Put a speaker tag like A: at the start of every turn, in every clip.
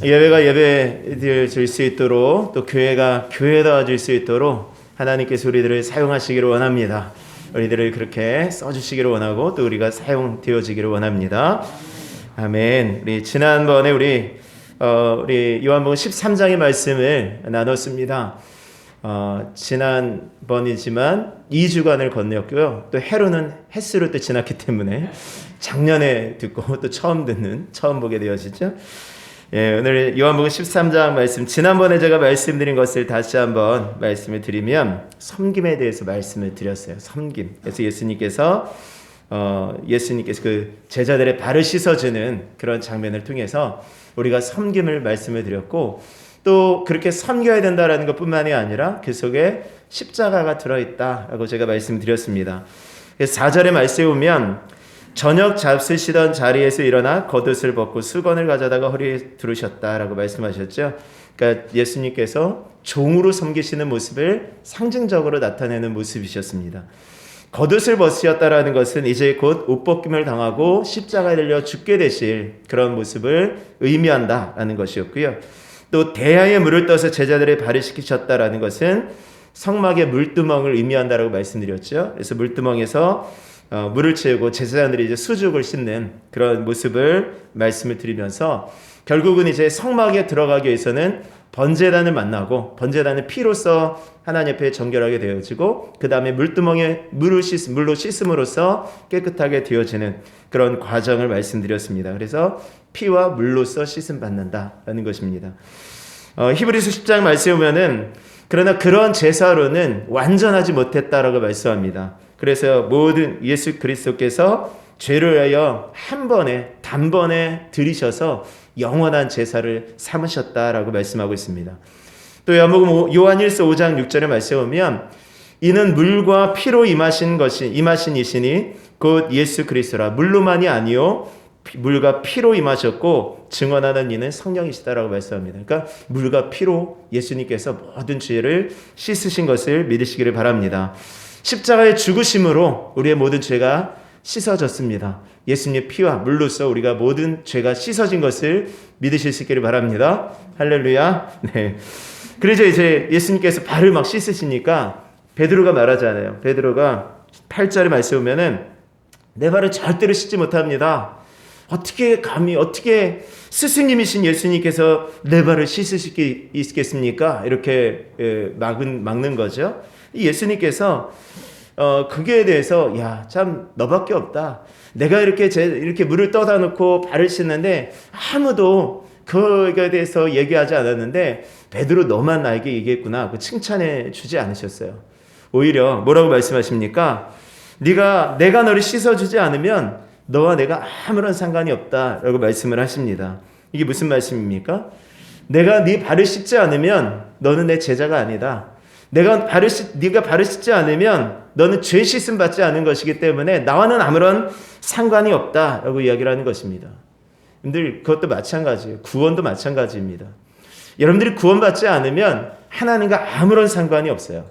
A: 예배가 예배될 수 있도록, 또 교회가 교회다워질 수 있도록 하나님께서 우리들을 사용하시기를 원합니다. 우리들을 그렇게 써주시기를 원하고, 또 우리가 사용되어지기를 원합니다. 아멘. 우리 지난번에 우리 요한복음 13장의 말씀을 나눴습니다. 지난번이지만 2주간을 건넜고요. 또 해로는 햇수로 또 지났기 때문에 작년에 듣고 또 처음 보게 되어지죠. 예, 오늘 요한복음 13장 말씀, 지난번에 제가 말씀드린 것을 다시 한번 말씀을 드리면 섬김에 대해서 말씀을 드렸어요. 섬김. 그래서 예수님께서 그 제자들의 발을 씻어주는 그런 장면을 통해서 우리가 섬김을 말씀을 드렸고, 또 그렇게 섬겨야 된다라는 것뿐만이 아니라 그 속에 십자가가 들어있다라고 제가 말씀드렸습니다. 그래서 4절의 말씀에 보면 저녁 잡수시던 자리에서 일어나 겉옷을 벗고 수건을 가져다가 허리에 두르셨다라고 말씀하셨죠. 그러니까 예수님께서 종으로 섬기시는 모습을 상징적으로 나타내는 모습이셨습니다. 겉옷을 벗으셨다라는 것은 이제 곧 옷벗김을 당하고 십자가에 달려 죽게 되실 그런 모습을 의미한다라는 것이었고요. 또 대야에 물을 떠서 제자들의 발을 씻기셨다라는 것은 성막의 물두멍을 의미한다라고 말씀드렸죠. 그래서 물두멍에서 물을 채우고 제사장들이 이제 수죽을 씻는 그런 모습을 말씀을 드리면서, 결국은 이제 성막에 들어가기 위해서는 번제단을 만나고 번제단의 피로써 하나님 앞에 정결하게 되어지고, 그 다음에 물두멍에 물로 씻음으로써 깨끗하게 되어지는 그런 과정을 말씀드렸습니다. 그래서 피와 물로써 씻음 받는다라는 것입니다. 히브리서 10장 말씀에 보면은 그러나 그런 제사로는 완전하지 못했다라고 말씀합니다. 그래서 모든 예수 그리스도께서 죄를 위하여 한 번에 단번에 들이셔서 영원한 제사를 삼으셨다라고 말씀하고 있습니다. 또 요한복음 요한일서 5장 6절에 말씀해 보면 이는 물과 피로 임하신 이시니 곧 예수 그리스도라. 물로만이 아니요 물과 피로 임하셨고 증언하는 이는 성령이시다라고 말씀합니다. 그러니까 물과 피로 예수님께서 모든 죄를 씻으신 것을 믿으시기를 바랍니다. 십자가의 죽으심으로 우리의 모든 죄가 씻어졌습니다. 예수님의 피와 물로써 우리가 모든 죄가 씻어진 것을 믿으실 수 있기를 바랍니다. 할렐루야. 네. 그래서 이제 예수님께서 발을 막 씻으시니까 베드로가 말하잖아요. 베드로가 8절에 말씀 보면은 내 발을 절대로 씻지 못합니다. 어떻게 스승님이신 예수님께서 내 발을 씻으실 수 있겠습니까? 이렇게 막는 거죠. 예수님께서 그게 대해서 참 너밖에 없다. 내가 이렇게 물을 떠다 놓고 발을 씻는데 아무도 그거에 대해서 얘기하지 않았는데 베드로 너만 나에게 얘기했구나. 그 칭찬해 주지 않으셨어요. 오히려 뭐라고 말씀하십니까? 내가 너를 씻어주지 않으면 너와 내가 아무런 상관이 없다라고 말씀을 하십니다. 이게 무슨 말씀입니까? 내가 네 발을 씻지 않으면 너는 내 제자가 아니다. 네가 발을 씻지 않으면 너는 죄 씻음 받지 않은 것이기 때문에 나와는 아무런 상관이 없다라고 이야기를 하는 것입니다. 여러분들 그것도 마찬가지예요. 구원도 마찬가지입니다. 여러분들이 구원받지 않으면 하나님과 아무런 상관이 없어요.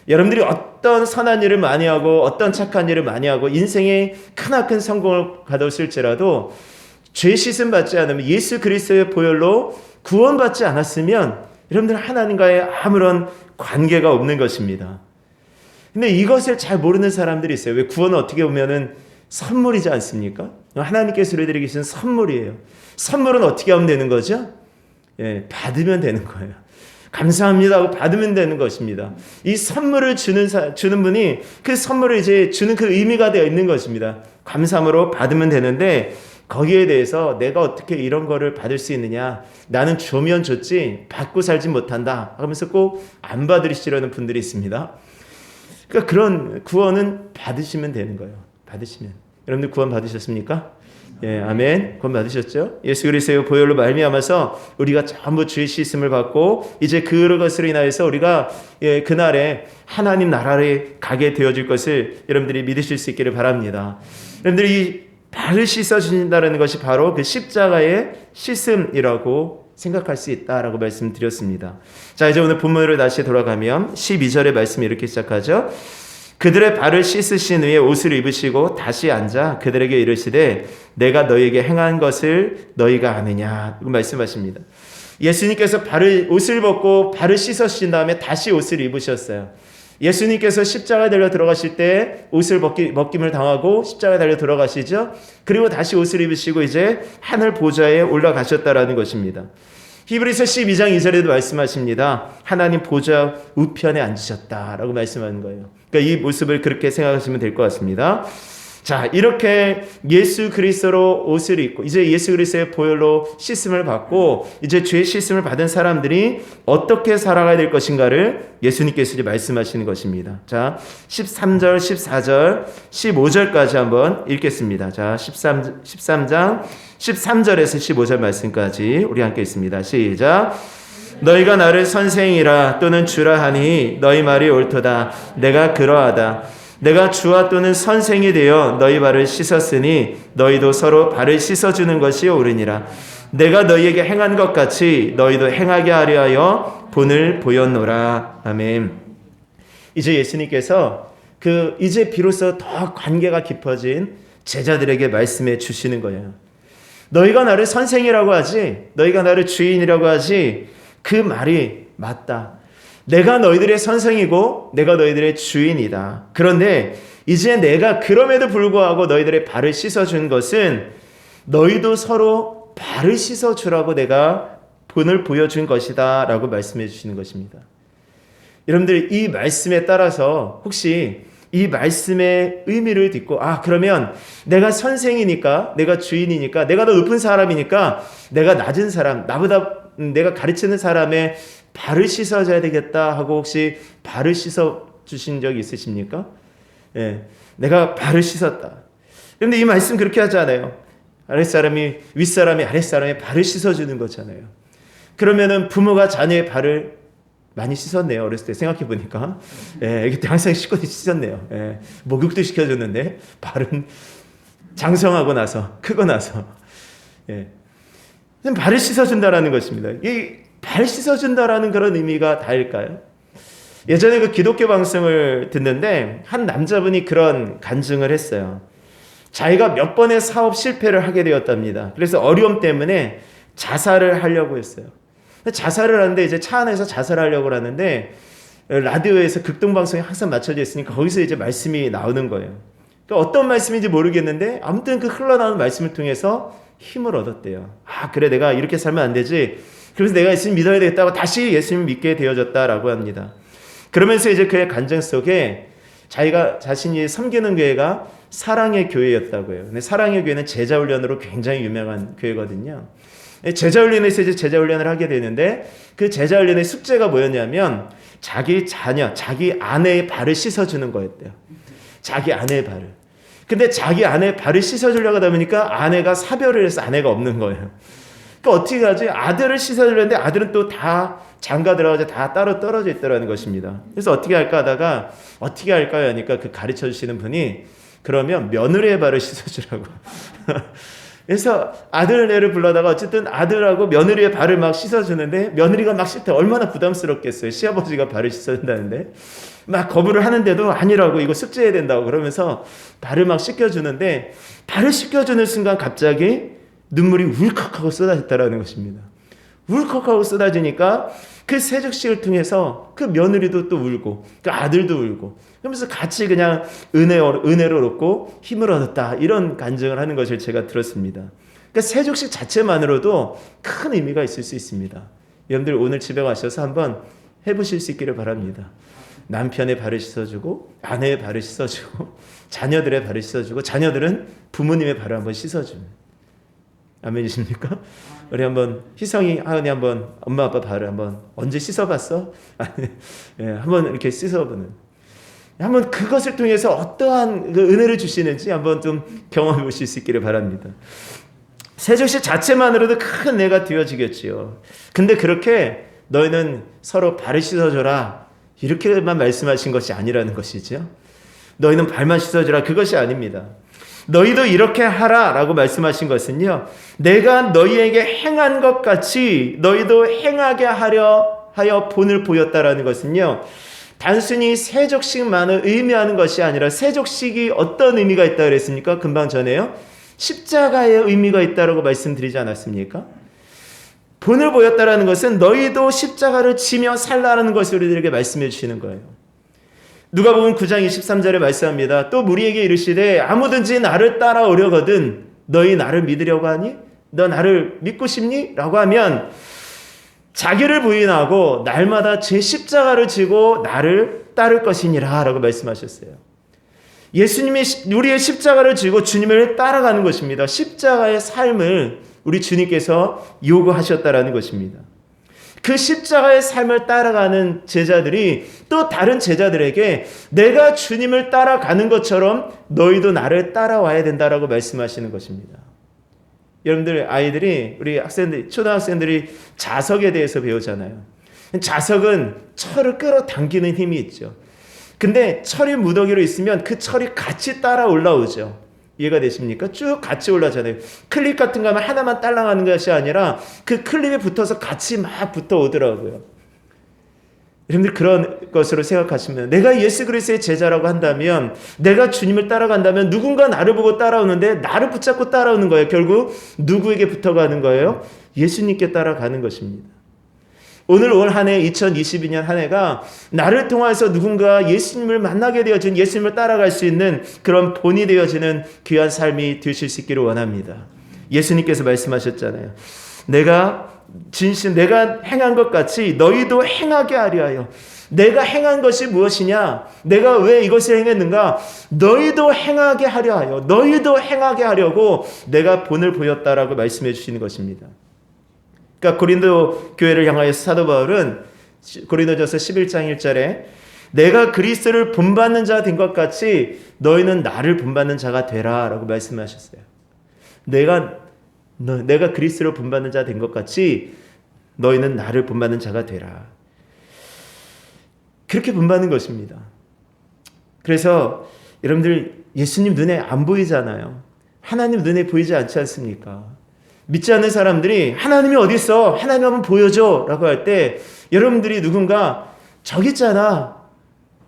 A: 여러분들이 어떤 선한 일을 많이 하고 어떤 착한 일을 많이 하고 인생에 크나큰 성공을 거뒀을지라도 죄 씻음 받지 않으면 예수 그리스도의 보혈로 구원받지 않았으면 여러분들 하나님과의 아무런 관계가 없는 것입니다. 근데 이것을 잘 모르는 사람들이 있어요. 왜 구원은 어떻게 보면은 선물이지 않습니까? 하나님께서 우리들에게 주신 선물이에요. 선물은 어떻게 하면 되는 거죠? 받으면 되는 거예요. 감사합니다 하고 받으면 되는 것입니다. 이 선물을 주는 분이 그 선물을 이제 주는 그 의미가 되어 있는 것입니다. 감사함으로 받으면 되는데 거기에 대해서 내가 어떻게 이런 거를 받을 수 있느냐, 나는 주면 줬지 받고 살지 못한다 하면서 꼭 안 받으시려는 분들이 있습니다. 그러니까 그런 구원은 받으시면 되는 거예요. 받으시면. 여러분들 구원 받으셨습니까? 예, 아멘. 구원 받으셨죠? 예수 그리스도의 보혈로 말미암아서 우리가 전부 주의 씻음을 받고 이제 그것으로 인하여서 우리가 그날에 하나님 나라에 가게 되어질 것을 여러분들이 믿으실 수 있기를 바랍니다. 여러분들이 이 발을 씻어주신다는 것이 바로 그 십자가의 씻음이라고 생각할 수 있다라고 말씀드렸습니다. 자, 이제 오늘 본문으로 다시 돌아가면 12절의 말씀이 이렇게 시작하죠. 그들의 발을 씻으신 후에 옷을 입으시고 다시 앉아 그들에게 이르시되 내가 너희에게 행한 것을 너희가 아느냐 말씀하십니다. 예수님께서 옷을 벗고 발을 씻으신 다음에 다시 옷을 입으셨어요. 예수님께서 십자가에 달려 들어가실 때 옷을 벗김을 당하고 십자가에 달려 들어가시죠. 그리고 다시 옷을 입으시고 이제 하늘 보좌에 올라가셨다라는 것입니다. 히브리서 12장 2절에도 말씀하십니다. 하나님 보좌 우편에 앉으셨다라고 말씀하는 거예요. 그러니까 이 모습을 그렇게 생각하시면 될 것 같습니다. 자, 이렇게 예수 그리스도로 옷을 입고 이제 예수 그리스도의 보혈로 씻음을 받고 이제 죄의 씻음을 받은 사람들이 어떻게 살아가야 될 것인가를 예수님께서 이제 말씀하시는 것입니다. 자, 13절, 14절, 15절까지 한번 읽겠습니다. 자, 13장 13절에서 15절 말씀까지 우리 함께 읽습니다. 시작. 너희가 나를 선생이라 또는 주라 하니 너희 말이 옳도다. 내가 그러하다. 내가 주와 또는 선생이 되어 너희 발을 씻었으니 너희도 서로 발을 씻어주는 것이 옳으니라. 내가 너희에게 행한 것 같이 너희도 행하게 하려 하여 본을 보였노라. 아멘. 이제 예수님께서 이제 비로소 더 관계가 깊어진 제자들에게 말씀해 주시는 거예요. 너희가 나를 선생이라고 하지, 너희가 나를 주인이라고 하지, 그 말이 맞다. 내가 너희들의 선생이고 내가 너희들의 주인이다. 그런데 이제 내가 그럼에도 불구하고 너희들의 발을 씻어준 것은 너희도 서로 발을 씻어주라고 내가 본을 보여준 것이다 라고 말씀해 주시는 것입니다. 여러분들 이 말씀에 따라서 혹시 이 말씀의 의미를 듣고 그러면 내가 선생이니까 내가 주인이니까 내가 더 높은 사람이니까 내가 낮은 사람 나보다 내가 가르치는 사람의 발을 씻어줘야 되겠다 하고 혹시 발을 씻어 주신 적이 있으십니까? 예, 내가 발을 씻었다. 그런데 이 말씀 그렇게 하지 않아요. 아랫사람이 윗사람이 아랫사람의 발을 씻어주는 거잖아요. 그러면은 부모가 자녀의 발을 많이 씻었네요. 어렸을 때 생각해 보니까 애기 때 항상 씻고 씻었네요. 목욕도 시켜줬는데 발은 장성하고 나서 크고 나서 발을 씻어준다라는 것입니다. 이 발 씻어준다라는 그런 의미가 다일까요? 예전에 그 기독교 방송을 듣는데 한 남자분이 그런 간증을 했어요. 자기가 몇 번의 사업 실패를 하게 되었답니다. 그래서 어려움 때문에 자살을 하려고 했어요. 자살을 하는데 이제 차 안에서 자살하려고 하는데 라디오에서 극동방송이 항상 맞춰져 있으니까 거기서 이제 말씀이 나오는 거예요. 그러니까 어떤 말씀인지 모르겠는데 아무튼 그 흘러나오는 말씀을 통해서 힘을 얻었대요. 그래 내가 이렇게 살면 안 되지. 그래서 내가 예수님 믿어야 되겠다고 다시 예수님 믿게 되어졌다라고 합니다. 그러면서 이제 그의 간증 속에 자신이 섬기는 교회가 사랑의 교회였다고 해요. 근데 사랑의 교회는 제자훈련으로 굉장히 유명한 교회거든요. 제자훈련에서 이제 제자훈련을 하게 되는데 그 제자훈련의 숙제가 뭐였냐면 자기 자녀, 자기 아내의 발을 씻어주는 거였대요. 자기 아내의 발을. 근데 자기 아내의 발을 씻어주려고 하다 보니까 아내가 사별을 해서 아내가 없는 거예요. 그러니까 어떻게 하지? 아들을 씻어주려는데 아들은 또 다 장가 들어가서 다 따로 떨어져 있더라는 것입니다. 그래서 어떻게 할까 하다가 어떻게 할까요? 하니까 그 가르쳐 주시는 분이 그러면 며느리의 발을 씻어주라고. 그래서 아들네를 불러다가 어쨌든 아들하고 며느리의 발을 막 씻어주는데 며느리가 막 씻다 얼마나 부담스럽겠어요. 시아버지가 발을 씻어준다는데 막 거부를 하는데도 아니라고 이거 숙제해야 된다고 그러면서 발을 막 씻겨주는데 발을 씻겨주는 순간 갑자기 눈물이 울컥하고 쏟아졌다라는 것입니다. 울컥하고 쏟아지니까 그 세족식을 통해서 그 며느리도 또 울고 그 아들도 울고 그러면서 같이 그냥 은혜를 얻고 힘을 얻었다 이런 간증을 하는 것을 제가 들었습니다. 그러니까 세족식 자체만으로도 큰 의미가 있을 수 있습니다. 여러분들 오늘 집에 가셔서 한번 해보실 수 있기를 바랍니다. 남편의 발을 씻어주고 아내의 발을 씻어주고 자녀들의 발을 씻어주고 자녀들은 부모님의 발을 한번 씻어주는 아멘이십니까? 우리 한번 희성이 하은이 한번 엄마 아빠 발을 한번 언제 씻어봤어? 한번 이렇게 씻어보는 한번 그것을 통해서 어떠한 그 은혜를 주시는지 한번 좀 경험해 보실 수 있기를 바랍니다. 세족식 자체만으로도 큰 은혜가 되어지겠지요. 근데 그렇게 너희는 서로 발을 씻어줘라 이렇게만 말씀하신 것이 아니라는 것이죠. 너희는 발만 씻어주라 그것이 아닙니다. 너희도 이렇게 하라 라고 말씀하신 것은요, 내가 너희에게 행한 것 같이 너희도 행하게 하려 하여 본을 보였다라는 것은요, 단순히 세족식만을 의미하는 것이 아니라 세족식이 어떤 의미가 있다 그랬습니까? 금방 전에요. 십자가의 의미가 있다라고 말씀드리지 않았습니까? 본을 보였다라는 것은 너희도 십자가를 지며 살라라는 것을 우리들에게 말씀해 주시는 거예요. 누가복음 9장 23절에 말씀합니다. 또 무리에게 이르시되 아무든지 나를 따라오려거든 너희 나를 믿으려고 하니? 너 나를 믿고 싶니? 라고 하면 자기를 부인하고 날마다 제 십자가를 지고 나를 따를 것이니라 라고 말씀하셨어요. 예수님이 우리의 십자가를 지고 주님을 따라가는 것입니다. 십자가의 삶을 우리 주님께서 요구하셨다라는 것입니다. 그 십자가의 삶을 따라가는 제자들이 또 다른 제자들에게 내가 주님을 따라가는 것처럼 너희도 나를 따라와야 된다라고 말씀하시는 것입니다. 여러분들 아이들이 우리 학생들 초등학생들이 자석에 대해서 배우잖아요. 자석은 철을 끌어당기는 힘이 있죠. 근데 철이 무더기로 있으면 그 철이 같이 따라 올라오죠. 이해가 되십니까? 쭉 같이 올라오잖아요. 클립 같은 거 하면 하나만 딸랑하는 것이 아니라 그 클립에 붙어서 같이 막 붙어 오더라고요. 여러분들 그런 것으로 생각하시면 내가 예수 그리스도의 제자라고 한다면 내가 주님을 따라간다면 누군가 나를 보고 따라오는데 나를 붙잡고 따라오는 거예요. 결국 누구에게 붙어가는 거예요? 예수님께 따라가는 것입니다. 오늘 올 한 해 2022년 한 해가 나를 통해서 누군가 예수님을 만나게 되어진 예수님을 따라갈 수 있는 그런 본이 되어지는 귀한 삶이 되실 수 있기를 원합니다. 예수님께서 말씀하셨잖아요. 내가 행한 것 같이 너희도 행하게 하려 하여. 내가 행한 것이 무엇이냐? 내가 왜 이것을 행했는가? 너희도 행하게 하려 하여. 너희도 행하게 하려고 내가 본을 보였다라고 말씀해 주시는 것입니다. 그러니까 고린도 교회를 향하여서 사도 바울은 고린도전서 11장 1절에 내가 그리스도를 본받는 자 된 것 같이 너희는 나를 본받는 자가 되라 라고 말씀하셨어요. 내가 그리스도를 본받는 자 된 것 같이 너희는 나를 본받는 자가 되라. 그렇게 본받는 것입니다. 그래서 여러분들 예수님 눈에 안 보이잖아요. 하나님 눈에 보이지 않지 않습니까? 믿지 않는 사람들이 하나님이 어디 있어? 하나님 한번 보여줘 라고 할 때 여러분들이 누군가 저기 있잖아.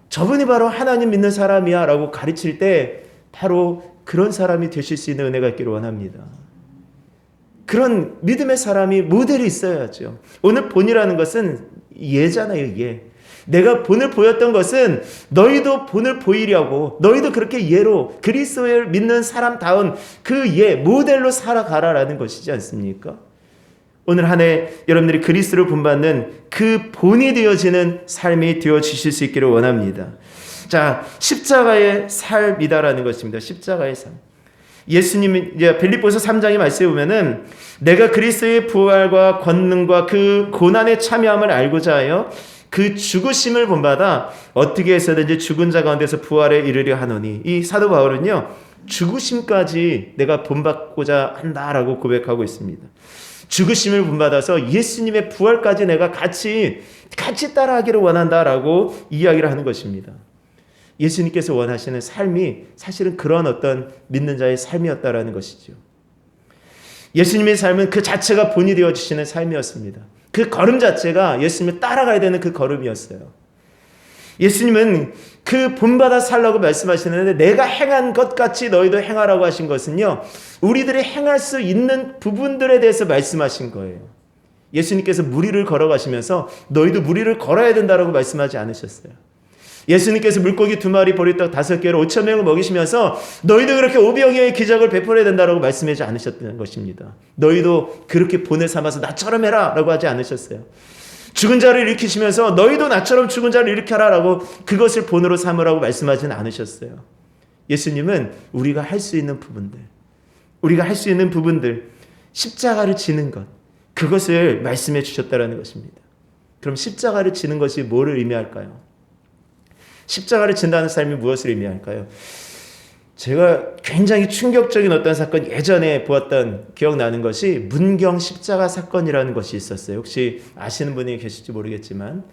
A: 저분이 바로 하나님 믿는 사람이야 라고 가르칠 때 바로 그런 사람이 되실 수 있는 은혜가 있기를 원합니다. 그런 믿음의 사람이 모델이 있어야죠. 오늘 본이라는 것은 예잖아요. 예. 내가 본을 보였던 것은 너희도 본을 보이려고 너희도 그렇게 예로 그리스도를 믿는 사람다운 그 예 모델로 살아가라라는 것이지 않습니까? 오늘 한 해 여러분들이 그리스도를 본받는 그 본이 되어지는 삶이 되어지실 수 있기를 원합니다. 자, 십자가의 삶이다라는 것입니다. 십자가의 삶. 예수님이 빌립보서 3장의 말씀에 보면은 내가 그리스도의 부활과 권능과 그 고난에 참여함을 알고자 하여 그 죽으심을 본받아 어떻게 해서든지 죽은 자 가운데서 부활에 이르려 하노니. 이 사도 바울은요 죽으심까지 내가 본받고자 한다라고 고백하고 있습니다. 죽으심을 본받아서 예수님의 부활까지 내가 같이 따라하기를 원한다라고 이야기를 하는 것입니다. 예수님께서 원하시는 삶이 사실은 그런 어떤 믿는 자의 삶이었다라는 것이죠. 예수님의 삶은 그 자체가 본이 되어주시는 삶이었습니다. 그 걸음 자체가 예수님을 따라가야 되는 그 걸음이었어요. 예수님은 그 본받아 살라고 말씀하시는데 내가 행한 것 같이 너희도 행하라고 하신 것은요 우리들이 행할 수 있는 부분들에 대해서 말씀하신 거예요. 예수님께서 무리를 걸어가시면서 너희도 무리를 걸어야 된다라고 말씀하지 않으셨어요. 예수님께서 물고기 2마리 보리떡 5개로 5,000명을 먹이시면서 너희도 그렇게 오병이어의 기적을 베풀어야 된다라고 말씀하지 않으셨다는 것입니다. 너희도 그렇게 본을 삼아서 나처럼 해라 라고 하지 않으셨어요. 죽은 자를 일으키시면서 너희도 나처럼 죽은 자를 일으켜라 라고 그것을 본으로 삼으라고 말씀하지는 않으셨어요. 예수님은 우리가 할 수 있는 부분들 십자가를 지는 것 그것을 말씀해 주셨다는 것입니다. 그럼 십자가를 지는 것이 뭐를 의미할까요? 십자가를 진다는 삶이 무엇을 의미할까요? 제가 굉장히 충격적인 어떤 사건 예전에 보았던 기억나는 것이 문경 십자가 사건이라는 것이 있었어요. 혹시 아시는 분이 계실지 모르겠지만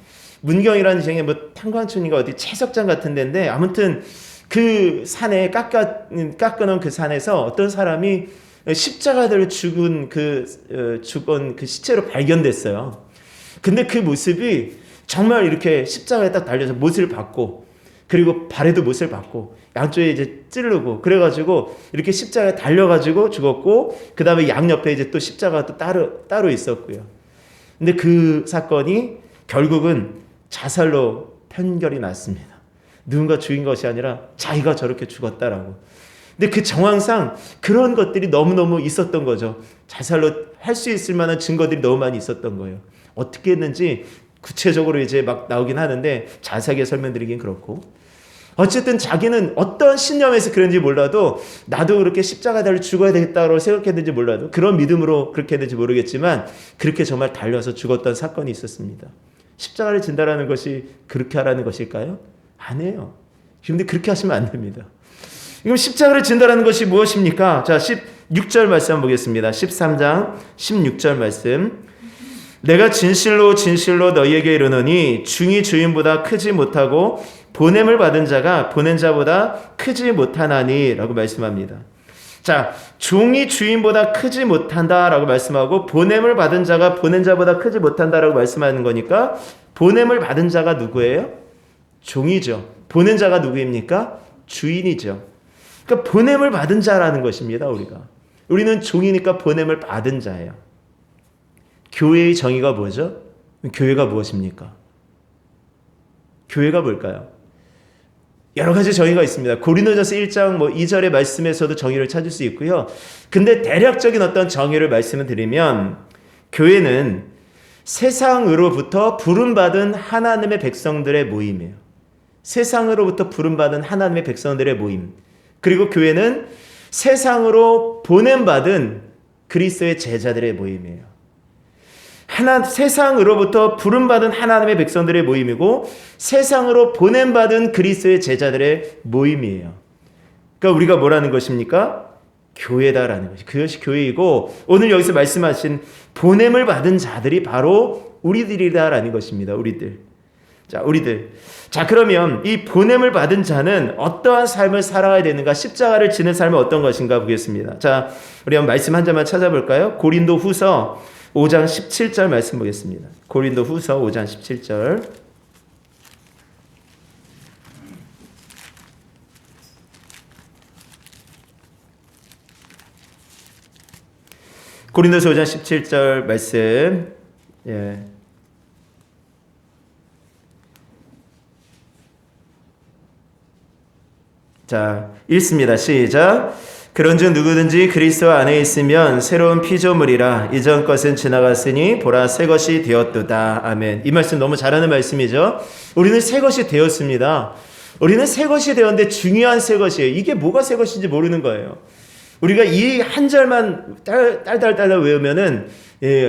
A: 문경이라는 지역에 뭐 탄광촌인가 어디 채석장 같은 데인데 아무튼 그 산에 깎아놓은 그 산에서 어떤 사람이 십자가들을 죽은 그 시체로 발견됐어요. 근데 그 모습이 정말 이렇게 십자가에 딱 달려서 못을 받고, 그리고 발에도 못을 받고, 양쪽에 이제 찌르고, 그래가지고 이렇게 십자가에 달려가지고 죽었고, 그 다음에 양옆에 이제 또 십자가가 또 따로 있었고요. 근데 그 사건이 결국은 자살로 판결이 났습니다. 누군가 죽인 것이 아니라 자기가 저렇게 죽었다라고. 근데 그 정황상 그런 것들이 너무너무 있었던 거죠. 자살로 할 수 있을 만한 증거들이 너무 많이 있었던 거예요. 어떻게 했는지 구체적으로 이제 막 나오긴 하는데 자세하게 설명드리긴 그렇고, 어쨌든 자기는 어떤 신념에서 그런지 몰라도, 나도 그렇게 십자가 달려 죽어야 되겠다고 생각했는지 몰라도, 그런 믿음으로 그렇게 했는지 모르겠지만 그렇게 정말 달려서 죽었던 사건이 있었습니다. 십자가를 진다라는 것이 그렇게 하라는 것일까요? 아니에요. 근데 그렇게 하시면 안 됩니다. 그럼 십자가를 진다라는 것이 무엇입니까? 자, 16절 말씀 한번 보겠습니다. 13장 16절 말씀. 내가 진실로 진실로 너희에게 이르노니 중이 주인보다 크지 못하고 보냄을 받은 자가 보낸 자보다 크지 못하나니 라고 말씀합니다. 자, 종이 주인보다 크지 못한다라고 말씀하고, 보냄을 받은 자가 보낸 자보다 크지 못한다라고 말씀하는 거니까, 보냄을 받은 자가 누구예요? 종이죠. 보낸 자가 누구입니까? 주인이죠. 그러니까 보냄을 받은 자라는 것입니다. 우리는 종이니까 보냄을 받은 자예요. 교회의 정의가 뭐죠? 교회가 무엇입니까? 교회가 뭘까요? 여러 가지 정의가 있습니다. 고린도전서 1장 2절의 말씀에서도 정의를 찾을 수 있고요. 근데 대략적인 어떤 정의를 말씀을 드리면, 교회는 세상으로부터 부름받은 하나님의 백성들의 모임이에요. 세상으로부터 부름받은 하나님의 백성들의 모임. 그리고 교회는 세상으로 보냄받은 그리스도의 제자들의 모임이에요. 세상으로부터 부름받은 하나님의 백성들의 모임이고, 세상으로 보냄받은 그리스도의 제자들의 모임이에요. 그러니까 우리가 뭐라는 것입니까? 교회다라는 것이, 그것이 교회이고, 오늘 여기서 말씀하신 보냄을 받은 자들이 바로 우리들이다라는 것입니다. 우리들. 자, 그러면 이 보냄을 받은 자는 어떠한 삶을 살아가야 되는가? 십자가를 지는 삶은 어떤 것인가 보겠습니다. 자, 우리 한번 말씀 한 자만 찾아볼까요? 고린도 후서 5장 17절 말씀 보겠습니다. 고린도 후서 5장 17절. 고린도서 5장 17절 말씀. 예. 자, 읽습니다. 시작. 그런즉 누구든지 그리스도 안에 있으면 새로운 피조물이라, 이전 것은 지나갔으니 보라 새 것이 되었도다. 아멘. 이 말씀 너무 잘하는 말씀이죠. 우리는 새 것이 되었습니다. 우리는 새 것이 되었는데 중요한 새 것이에요. 이게 뭐가 새 것인지 모르는 거예요. 우리가 이 한 절만 딸딸 외우면은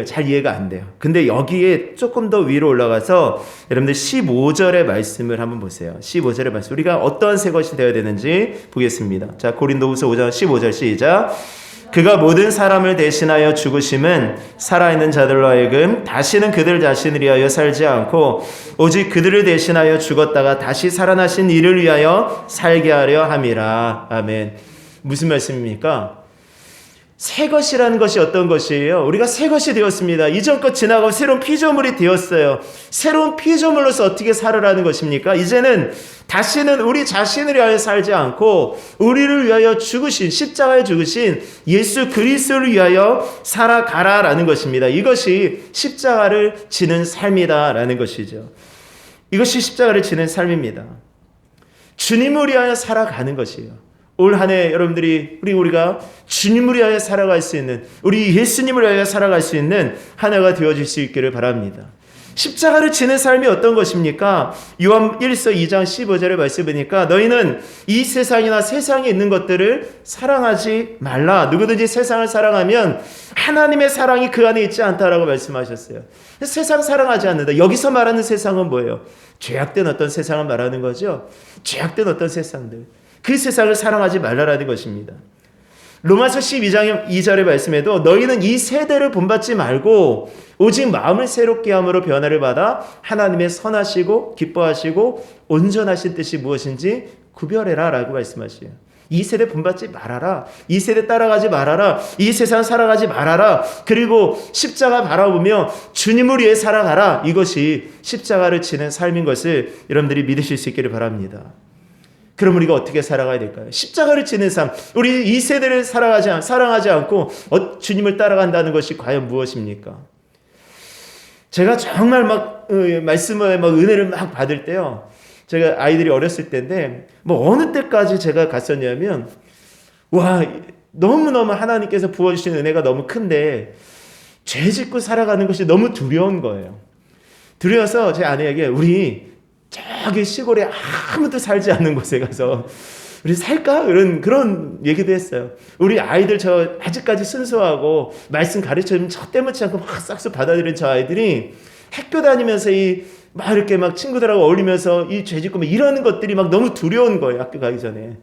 A: 잘 이해가 안 돼요. 근데 여기에 조금 더 위로 올라가서 여러분들 15절의 말씀을 한번 보세요. 15절의 말씀. 우리가 어떤 새 것이 되어야 되는지 보겠습니다. 자, 고린도후서 5장 15절 시작. 그가 모든 사람을 대신하여 죽으심은 살아있는 자들로 하여금 다시는 그들 자신을 위하여 살지 않고 오직 그들을 대신하여 죽었다가 다시 살아나신 이를 위하여 살게 하려 함이라. 아멘. 무슨 말씀입니까? 새 것이라는 것이 어떤 것이에요? 우리가 새 것이 되었습니다. 이전 것 지나가고 새로운 피조물이 되었어요. 새로운 피조물로서 어떻게 살으라는 것입니까? 이제는 다시는 우리 자신을 위하여 살지 않고 우리를 위하여 죽으신, 십자가에 죽으신 예수 그리스도를 위하여 살아가라라는 것입니다. 이것이 십자가를 지는 삶이다라는 것이죠. 이것이 십자가를 지는 삶입니다. 주님을 위하여 살아가는 것이에요. 올 한 해 여러분들이 우리가 주님을 위하여 살아갈 수 있는, 우리 예수님을 위하여 살아갈 수 있는 한 해가 되어질 수 있기를 바랍니다. 십자가를 지는 삶이 어떤 것입니까? 요한 1서 2장 15절의 말씀 보니까 너희는 이 세상이나 세상에 있는 것들을 사랑하지 말라. 누구든지 세상을 사랑하면 하나님의 사랑이 그 안에 있지 않다라고 말씀하셨어요. 세상 사랑하지 않는다. 여기서 말하는 세상은 뭐예요? 죄악된 어떤 세상을 말하는 거죠. 죄악된 어떤 세상들. 그 세상을 사랑하지 말라라는 것입니다. 로마서 12장 2절의 말씀에도 너희는 이 세대를 본받지 말고 오직 마음을 새롭게 함으로 변화를 받아 하나님의 선하시고 기뻐하시고 온전하신 뜻이 무엇인지 구별해라 라고 말씀하시요. 이 세대 본받지 말아라. 이 세대 따라가지 말아라. 이 세상 살아가지 말아라. 그리고 십자가 바라보며 주님을 위해 살아가라. 이것이 십자가를 지는 삶인 것을 여러분들이 믿으실 수 있기를 바랍니다. 그럼 우리가 어떻게 살아가야 될까요? 십자가를 지는 삶. 우리 이 세대를 사랑하지 않고 주님을 따라간다는 것이 과연 무엇입니까? 제가 정말 말씀을 은혜를 받을 때요. 제가 아이들이 어렸을 때인데 어느 때까지 제가 갔었냐면 너무너무 하나님께서 부어주신 은혜가 너무 큰데 죄 짓고 살아가는 것이 너무 두려운 거예요. 두려워서 제 아내에게 우리 저기 시골에 아무도 살지 않는 곳에 가서 우리 살까? 그런 얘기도 했어요. 우리 아이들 아직까지 순수하고 말씀 가르쳐주면 저 때묻지 않고 싹싹 받아들이는 저 아이들이 학교 다니면서 이렇게 친구들하고 어울리면서 이 죄짓고 이러는 것들이 너무 두려운 거예요. 학교 가기 전에.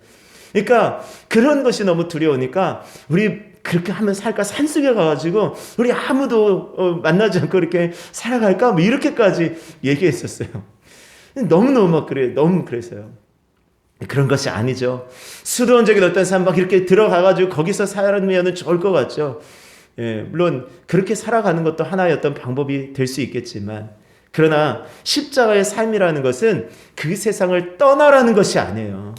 A: 그러니까 그런 것이 너무 두려우니까 우리 그렇게 하면 살까? 산속에 가가지고 우리 아무도 만나지 않고 이렇게 살아갈까? 이렇게까지 얘기했었어요. 너무너무 너무 그랬어요. 그런 것이 아니죠. 수도원적인 어떤 삶 이렇게 들어가가지고 거기서 살면 좋을 것 같죠. 물론 그렇게 살아가는 것도 하나의 어떤 방법이 될 수 있겠지만 그러나 십자가의 삶이라는 것은 그 세상을 떠나라는 것이 아니에요.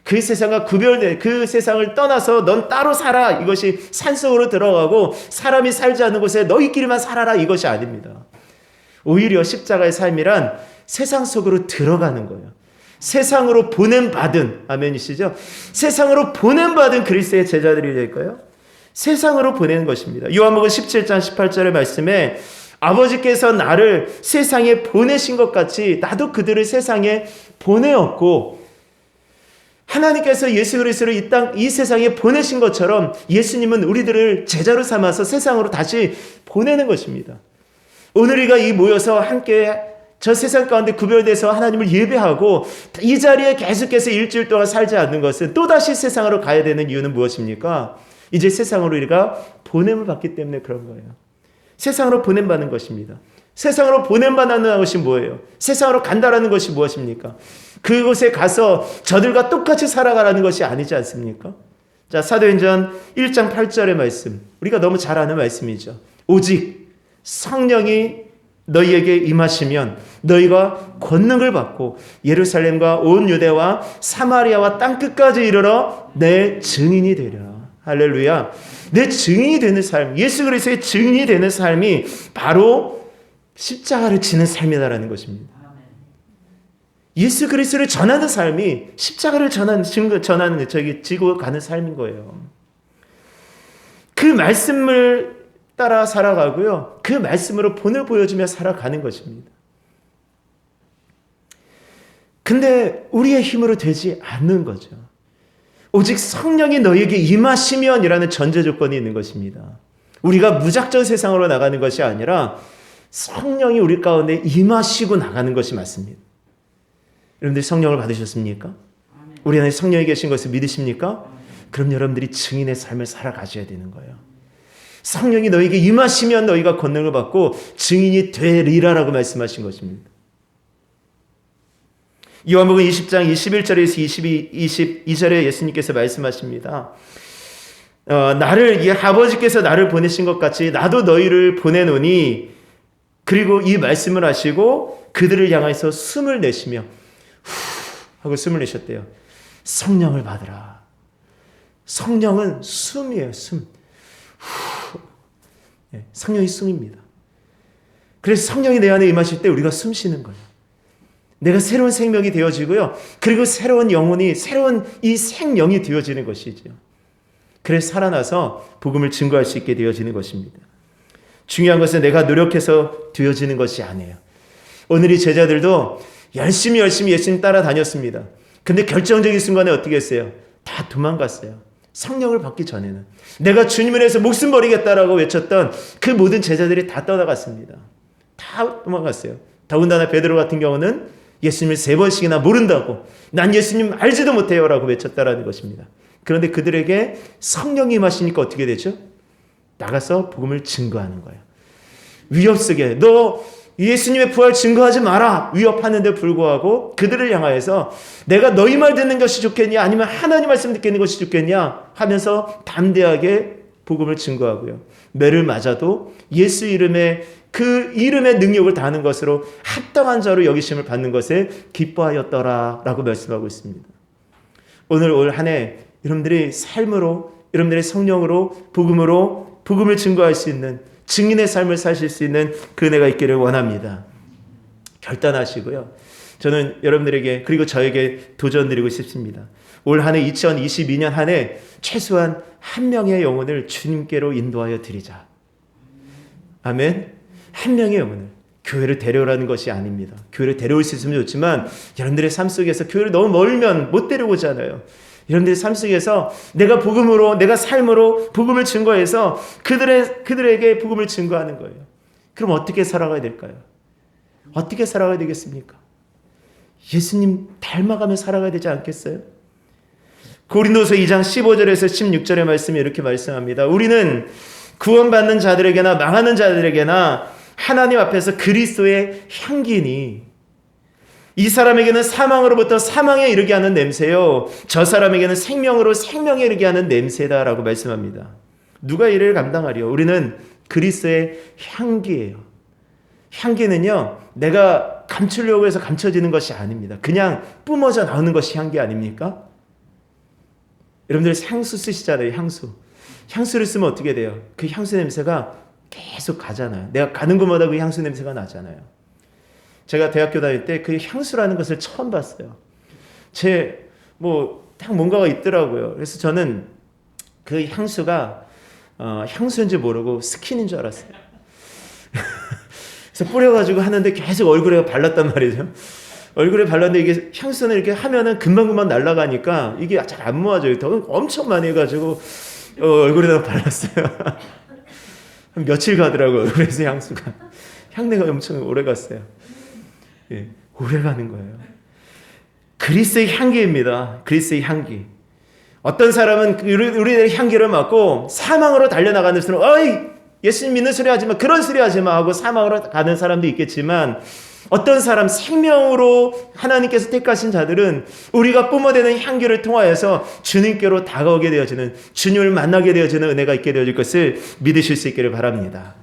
A: 그 세상과 구별된 그 세상을 떠나서 넌 따로 살아. 이것이 산속으로 들어가고 사람이 살지 않는 곳에 너희끼리만 살아라. 이것이 아닙니다. 오히려 십자가의 삶이란 세상 속으로 들어가는 거예요. 세상으로 보냄받은, 아멘이시죠? 세상으로 보냄받은 그리스도의 제자들이 될 거예요. 세상으로 보내는 것입니다. 요한복음 17장 18절의 말씀에 아버지께서 나를 세상에 보내신 것 같이 나도 그들을 세상에 보내었고 하나님께서 예수 그리스도를 이 세상에 보내신 것처럼 예수님은 우리들을 제자로 삼아서 세상으로 다시 보내는 것입니다. 오늘 우리가 모여서 함께 저 세상 가운데 구별돼서 하나님을 예배하고 이 자리에 계속해서 일주일 동안 살지 않는 것은 또다시 세상으로 가야 되는 이유는 무엇입니까? 이제 세상으로 우리가 보냄을 받기 때문에 그런 거예요. 세상으로 보냄받는 것입니다. 세상으로 보냄받는 것이 뭐예요? 세상으로 간다라는 것이 무엇입니까? 그곳에 가서 저들과 똑같이 살아가라는 것이 아니지 않습니까? 자, 사도행전 1장 8절의 말씀. 우리가 너무 잘 아는 말씀이죠. 오직 성령이 너희에게 임하시면 너희가 권능을 받고 예루살렘과 온 유대와 사마리아와 땅끝까지 이르러 내 증인이 되리라. 할렐루야. 내 증인이 되는 삶, 예수 그리스도의 증인이 되는 삶이 바로 십자가를 지는 삶이다라는 것입니다. 예수 그리스도를 전하는 삶이 십자가를 지고 가는 삶인 거예요. 그 말씀을 따라 살아가고요. 그 말씀으로 본을 보여주며 살아가는 것입니다. 근데 우리의 힘으로 되지 않는 거죠. 오직 성령이 너희에게 임하시면이라는 전제 조건이 있는 것입니다. 우리가 무작정 세상으로 나가는 것이 아니라 성령이 우리 가운데 임하시고 나가는 것이 맞습니다. 여러분들 성령을 받으셨습니까? 우리 안에 성령이 계신 것을 믿으십니까? 그럼 여러분들이 증인의 삶을 살아가셔야 되는 거예요. 성령이 너희에게 임하시면 너희가 권능을 받고 증인이 되리라라고 말씀하신 것입니다. 요한복음 20장 21절에서 22절에 예수님께서 말씀하십니다. 아버지께서 나를 보내신 것 같이 나도 너희를 보내노니, 그리고 이 말씀을 하시고 그들을 향해서 숨을 내쉬며 하고 숨을 내셨대요. 성령을 받으라. 성령은 숨이에요. 숨. 성령이 숨입니다. 그래서 성령이 내 안에 임하실 때 우리가 숨 쉬는 거예요. 내가 새로운 생명이 되어지고요. 그리고 새로운 영혼이, 새로운 이 생명이 되어지는 것이죠. 그래서 살아나서 복음을 증거할 수 있게 되어지는 것입니다. 중요한 것은 내가 노력해서 되어지는 것이 아니에요. 오늘 이 제자들도 열심히 예수님 따라다녔습니다. 근데 결정적인 순간에 어떻게 했어요? 다 도망갔어요. 성령을 받기 전에는. 내가 주님을 위해서 목숨 버리겠다라고 외쳤던 그 모든 제자들이 다 떠나갔습니다. 다 도망갔어요. 더군다나 베드로 같은 경우는 예수님을 3번씩이나 모른다고, 난 예수님 알지도 못해요 라고 외쳤다라는 것입니다. 그런데 그들에게 성령이 임하시니까 어떻게 되죠? 나가서 복음을 증거하는 거예요. 위협 속에 너 예수님의 부활 증거하지 마라 위협하는데 불구하고 그들을 향하여서 내가 너희 말 듣는 것이 좋겠냐 아니면 하나님 말씀 듣는 것이 좋겠냐 하면서 담대하게 복음을 증거하고요. 매를 맞아도 예수 이름에 그 이름의 능력을 다하는 것으로 합당한 자로 여기심을 받는 것에 기뻐하였더라 라고 말씀하고 있습니다. 오늘 올 한 해 여러분들이 삶으로 여러분들의 성령으로 복음을 증거할 수 있는 증인의 삶을 사실 수 있는 그 은혜가 있기를 원합니다. 결단하시고요. 저는 여러분들에게 그리고 저에게 도전 드리고 싶습니다. 올 한 해 2022년 한 해 최소한 한 명의 영혼을 주님께로 인도하여 드리자. 아멘. 한 명의 영혼을 교회를 데려오라는 것이 아닙니다. 교회를 데려올 수 있으면 좋지만 여러분들의 삶 속에서 교회를 너무 멀면 못 데려오잖아요. 여러분들의 삶 속에서 내가 복음으로 내가 삶으로 복음을 증거해서 그들에게 복음을 증거하는 거예요. 그럼 어떻게 살아가야 될까요? 어떻게 살아가야 되겠습니까? 예수님 닮아가며 살아가야 되지 않겠어요? 고린도서 2장 15절에서 16절의 말씀이 이렇게 말씀합니다. 우리는 구원받는 자들에게나 망하는 자들에게나 하나님 앞에서 그리스도의 향기니 이 사람에게는 사망으로부터 사망에 이르게 하는 냄새요 저 사람에게는 생명으로 생명에 이르게 하는 냄새다라고 말씀합니다. 누가 이를 감당하리요? 우리는 그리스도의 향기예요. 향기는요 내가 감추려고 해서 감춰지는 것이 아닙니다. 그냥 뿜어져 나오는 것이 향기 아닙니까? 여러분들 향수 쓰시잖아요. 향수를 쓰면 어떻게 돼요? 그 향수 냄새가 계속 가잖아요. 내가 가는 곳마다 그 향수 냄새가 나잖아요. 제가 대학교 다닐 때 그 향수라는 것을 처음 봤어요. 딱 뭔가가 있더라고요. 그래서 저는 그 향수가 향수인지 모르고 스킨인 줄 알았어요. 그래서 뿌려가지고 하는데 계속 얼굴에 발랐단 말이죠. 얼굴에 발랐는데 이게 향수는 이렇게 하면은 금방금방 날아가니까 이게 잘 안 모아져요. 더 엄청 많이 해가지고 얼굴에다 발랐어요. 한 며칠 가더라고요. 얼굴에서 향수가. 향내가 엄청 오래 갔어요. 예, 오래 가는 거예요. 그리스의 향기입니다. 그리스의 향기. 어떤 사람은 우리의 향기를 맡고 사망으로 달려나가는 사람, 어이! 예수님 믿는 소리 하지 마. 그런 소리 하지 마. 하고 사망으로 가는 사람도 있겠지만 어떤 사람 생명으로 하나님께서 택하신 자들은 우리가 뿜어대는 향기를 통하여서 주님께로 다가오게 되어지는 주님을 만나게 되어지는 은혜가 있게 되어질 것을 믿으실 수 있기를 바랍니다.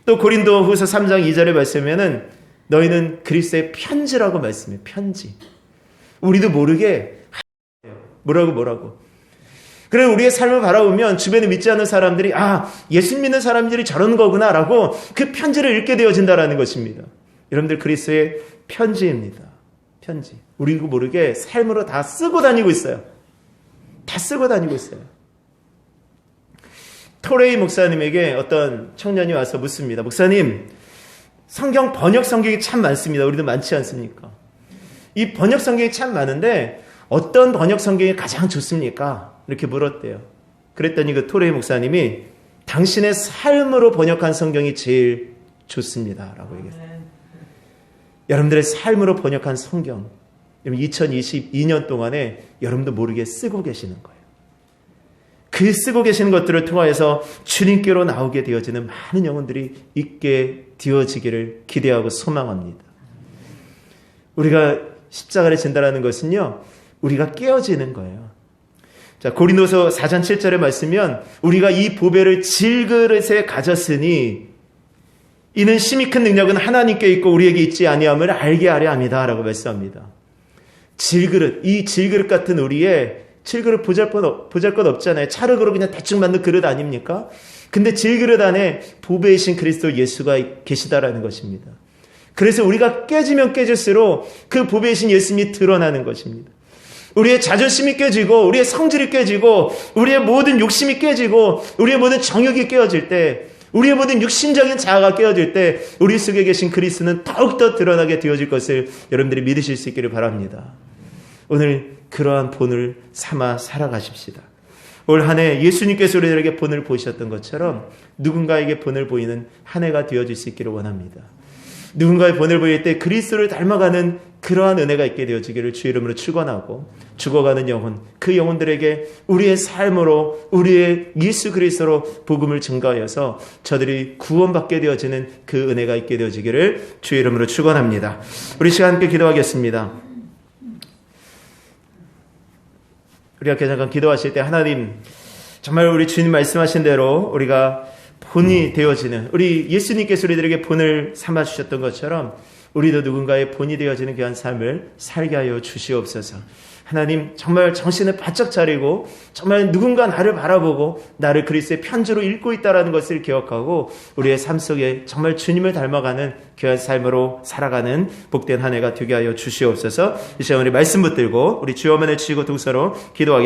A: 또 고린도후서 3장 2절에 말씀하면은 너희는 그리스도의 편지라고 말씀해요. 편지. 우리도 모르게 뭐라고 그래 우리의 삶을 바라보면 주변에 믿지 않는 사람들이 예수 믿는 사람들이 저런 거구나라고 그 편지를 읽게 되어진다라는 것입니다. 여러분들 그리스도의 편지입니다. 편지. 우리도 모르게 삶으로 다 쓰고 다니고 있어요. 다 쓰고 다니고 있어요. 토레이 목사님에게 어떤 청년이 와서 묻습니다. 목사님, 성경 번역 성경이 참 많습니다. 우리도 많지 않습니까? 이 번역 성경이 참 많은데 어떤 번역 성경이 가장 좋습니까? 이렇게 물었대요. 그랬더니 그 토레이 목사님이 당신의 삶으로 번역한 성경이 제일 좋습니다. 라고 얘기했어요. 여러분들의 삶으로 번역한 성경, 2022년 동안에 여러분도 모르게 쓰고 계시는 거예요. 그 쓰고 계시는 것들을 통하여서 주님께로 나오게 되어지는 많은 영혼들이 있게 되어지기를 기대하고 소망합니다. 우리가 십자가를 진다라는 것은요, 우리가 깨어지는 거예요. 자, 고린도서 4장 7절에 말씀이면 우리가 이 보배를 질그릇에 가졌으니 이는 심히 큰 능력은 하나님께 있고 우리에게 있지 아니함을 알게 하려 함이다 라고 말씀합니다. 질그릇, 이 질그릇 같은 우리의 질그릇 보잘것 없잖아요. 차르그릇 그냥 대충 만든 그릇 아닙니까? 근데 질그릇 안에 보배이신 그리스도 예수가 계시다라는 것입니다. 그래서 우리가 깨지면 깨질수록 그 보배이신 예수님이 드러나는 것입니다. 우리의 자존심이 깨지고 우리의 성질이 깨지고 우리의 모든 욕심이 깨지고 우리의 모든 정욕이 깨어질 때 우리의 모든 육신적인 자아가 깨어질 때 우리 속에 계신 그리스도는 더욱더 드러나게 되어질 것을 여러분들이 믿으실 수 있기를 바랍니다. 오늘 그러한 본을 삼아 살아가십시다. 올 한 해 예수님께서 우리들에게 본을 보이셨던 것처럼 누군가에게 본을 보이는 한 해가 되어질 수 있기를 원합니다. 누군가의 본을 보일 때 그리스도를 닮아가는 그러한 은혜가 있게 되어지기를 주 이름으로 축원하고, 죽어가는 영혼, 그 영혼들에게 우리의 삶으로, 우리의 예수 그리스도로 복음을 증거하여서 저들이 구원받게 되어지는 그 은혜가 있게 되어지기를 주 이름으로 축원합니다. 우리 시간 함께 기도하겠습니다. 우리 함께 잠깐 기도하실 때, 하나님, 정말 우리 주님 말씀하신 대로 우리가 본이 되어지는, 우리 예수님께서 우리들에게 본을 삼아주셨던 것처럼 우리도 누군가의 본이 되어지는 귀한 삶을 살게 하여 주시옵소서. 하나님, 정말 정신을 바짝 차리고 정말 누군가 나를 바라보고 나를 그리스도의 편지로 읽고 있다는 것을 기억하고 우리의 삶 속에 정말 주님을 닮아가는 귀한 삶으로 살아가는 복된 한 해가 되게 하여 주시옵소서. 이 시간 우리 말씀 붙들고 우리 주여 만을 치고 동서로 기도하겠습니다.